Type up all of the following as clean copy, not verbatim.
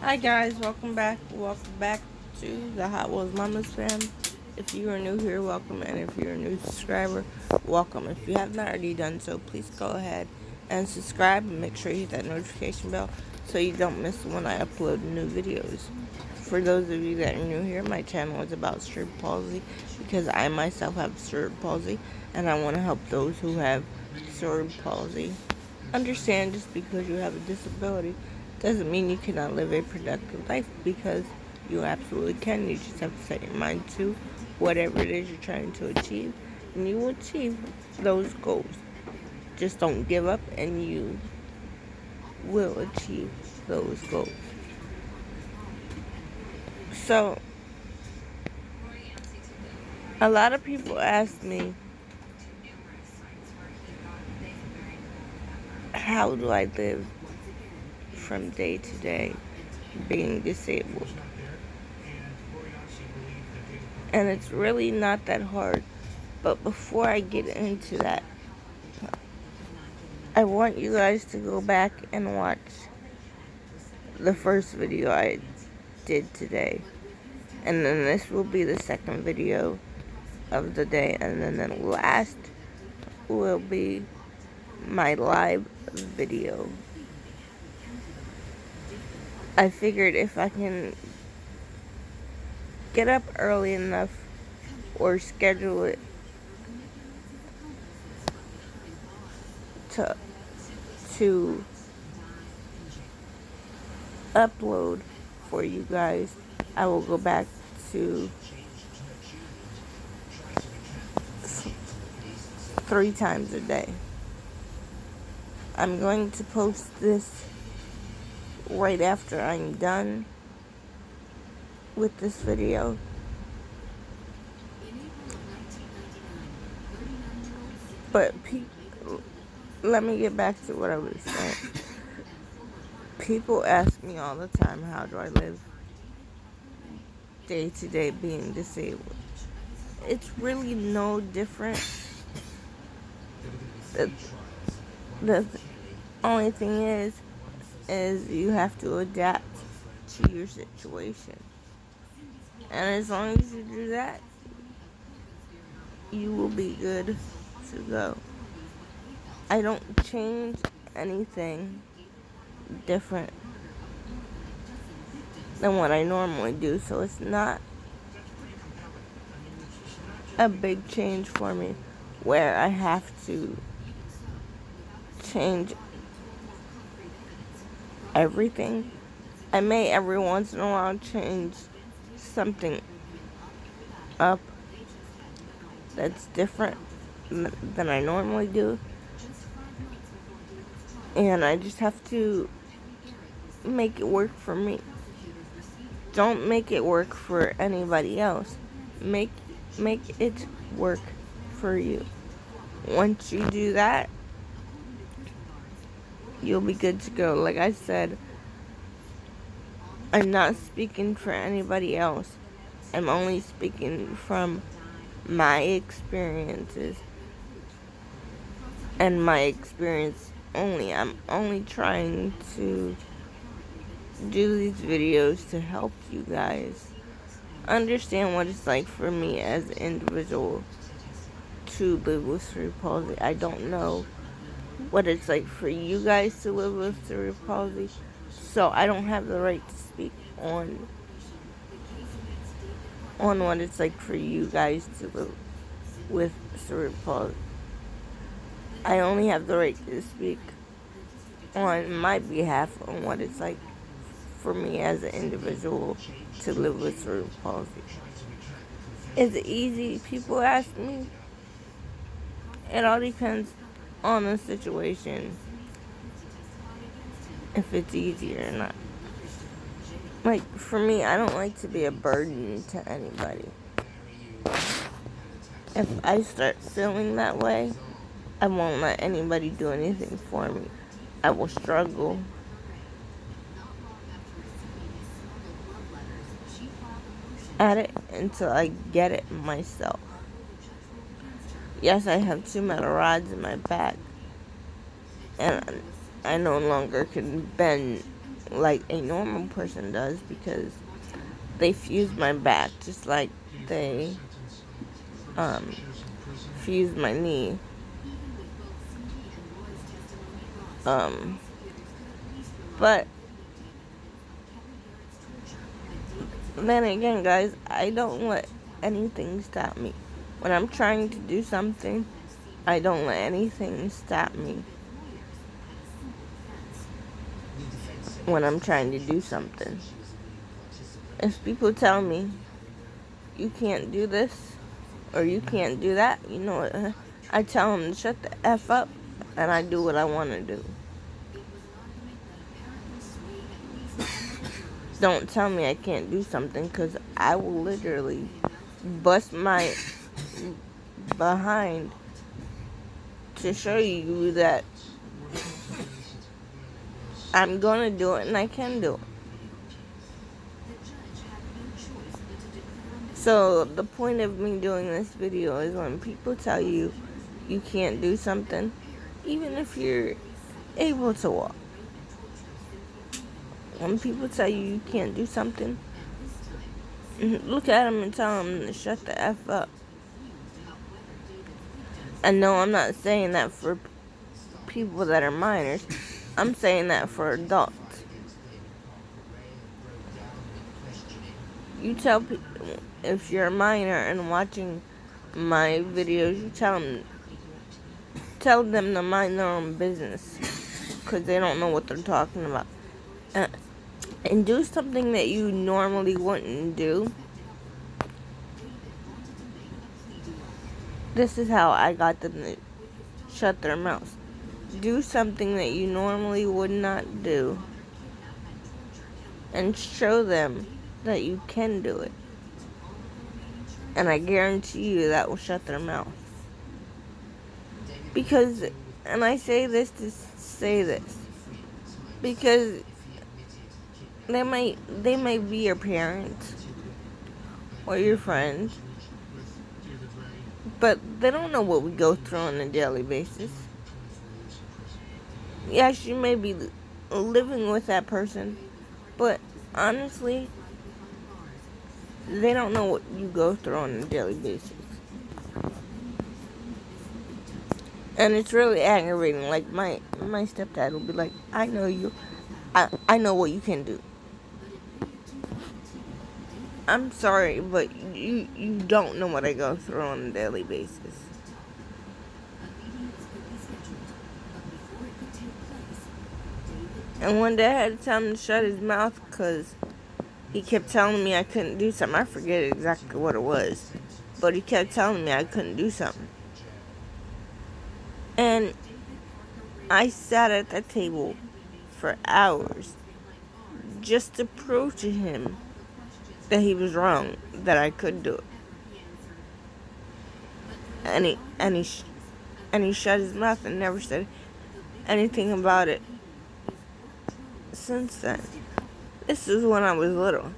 Hi guys, welcome back. Welcome back to the Hot Wheels Mamas fam. If you are new here, welcome, and if you're a new subscriber, welcome. If you have not already done so, please go ahead and subscribe and make sure you hit that notification bell so you don't miss when I upload new videos. For those of you that are new here, my channel is about cerebral palsy because I myself have cerebral palsy and I want to help those who have cerebral palsy. Understand, just because you have a disability doesn't mean you cannot live a productive life, because you absolutely can. You just have to set your mind to whatever it is you're trying to achieve, and you will achieve those goals. Just don't give up, and you will achieve those goals. So, a lot of people ask me, how do I live from day to day being disabled? And it's really not that hard. But before I get into that, I want you guys to go back and watch the first video I did today. And then this will be the second video of the day. And then the last will be my live video. I figured if I can get up early enough or schedule it to to upload for you guys, I will go back to 3 times a day. I'm going to post this right after I'm done with this video. But let me get back to what I was saying. People ask me all the time, how do I live day to day being disabled? It's really no different. The only thing is you have to adapt to your situation. And as long as you do that, you will be good to go. I don't change anything different than what I normally do, so it's not a big change for me where I have to change everything. I may every once in a while change something up that's different than I normally do, and I just have to make it work for me. Don't make it work for anybody else. Make it work for you. Once you do that, you'll be good to go. Like I said, I'm not speaking for anybody else. I'm only speaking from my experiences and my experience only. I'm only trying to do these videos to help you guys understand what it's like for me as an individual to live with cerebral palsy. I don't know what it's like for you guys to live with cerebral palsy, so I don't have the right to speak on what it's like for you guys to live with cerebral palsy. I only have the right to speak on my behalf on what it's like for me as an individual to live with cerebral palsy. Is it easy? People ask me. It all depends on the situation, if it's easy or not. Like, for me, I don't like to be a burden to anybody. If I start feeling that way, I won't let anybody do anything for me. I will struggle at it until I get it myself. Yes, I have 2 metal rods in my back, and I no longer can bend like a normal person does, because they fused my back just like they fused my knee. But then again, guys, I don't let anything stop me. When I'm trying to do something, I don't let anything stop me. When I'm trying to do something, if people tell me you can't do this or you can't do that, you know what? I tell them to shut the F up, and I do what I want to do. Don't tell me I can't do something, because I will literally bust my behind to show you that I'm gonna do it and I can do it. So the point of me doing this video is when people tell you you can't do something, even if you're able to walk. When people tell you can't do something, look at them and tell them to shut the F up. And no, I'm not saying that for people that are minors. I'm saying that for adults. You tell people, if you're a minor and watching my videos, you tell them to mind their own business, because they don't know what they're talking about. And do something that you normally wouldn't do. This is how I got them to shut their mouths. Do something that you normally would not do, and show them that you can do it. And I guarantee you that will shut their mouth. Because, and I say this to say this, because they might be your parents or your friends, but they don't know what we go through on a daily basis. Yes, you may be living with that person, but honestly, they don't know what you go through on a daily basis. And it's really aggravating. Like, my stepdad will be like, I know you. I know what you can do. I'm sorry, but you don't know what I go through on a daily basis. And one day I had to tell him to shut his mouth, because he kept telling me I couldn't do something. I forget exactly what it was, but he kept telling me I couldn't do something. And I sat at that table for hours just to prove to him that he was wrong, that I could do it. And he shut his mouth and never said anything about it since then. This is when I was little.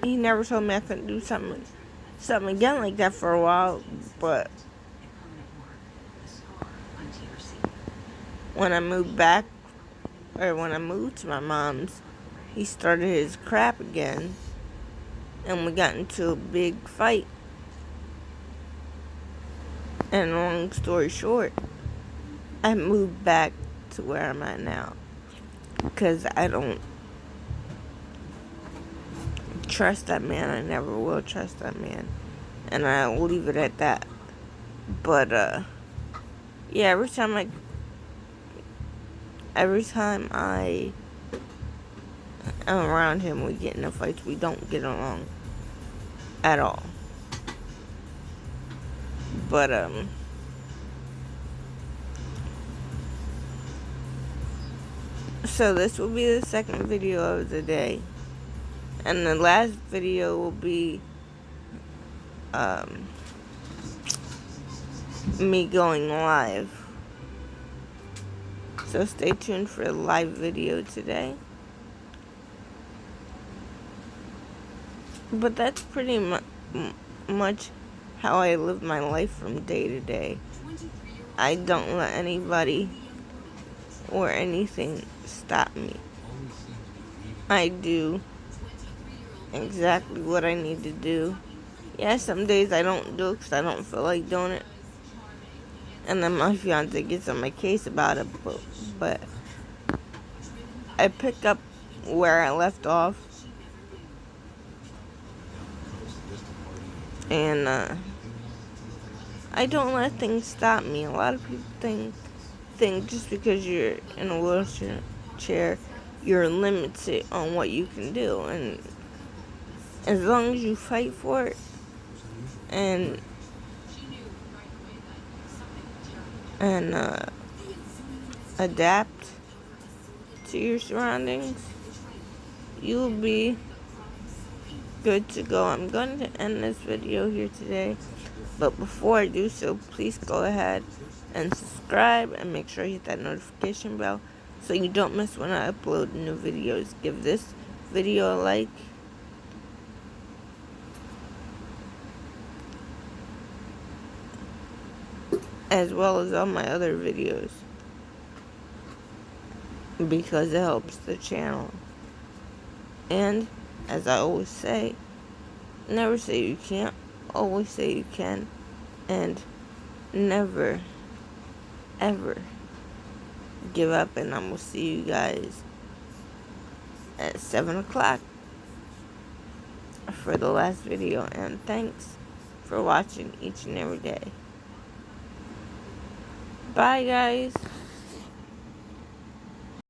He never told me I couldn't do something again like that for a while, but when I moved back, or when I moved to my mom's, he started his crap again, and we got into a big fight. And long story short, I moved back to where I'm at now, because I don't trust that man. I never will trust that man, and I'll leave it at that. But yeah, every time I am around him, we get into fights. We don't get along at all. But so this will be the second video of the day, and the last video will be me going live. So stay tuned for a live video today. But that's pretty much how I live my life from day to day. I don't let anybody or anything stop me. I do exactly what I need to do. Yeah, some days I don't do it because I don't feel like doing it. And then my fiance gets on my case about it. But I pick up where I left off. And I don't let things stop me. A lot of people think just because you're in a wheelchair, you're limited on what you can do. And as long as you fight for it and and adapt to your surroundings, you'll be good to go. I'm going to end this video here today, but before I do so, please go ahead and subscribe and make sure you hit that notification bell so you don't miss when I upload new videos. Give this video a like, as well as all my other videos, because it helps the channel. And as I always say, never say you can't, always say you can, and never, ever give up. And I'm going to see you guys at 7 o'clock for the last video. And thanks for watching each and every day. Bye, guys.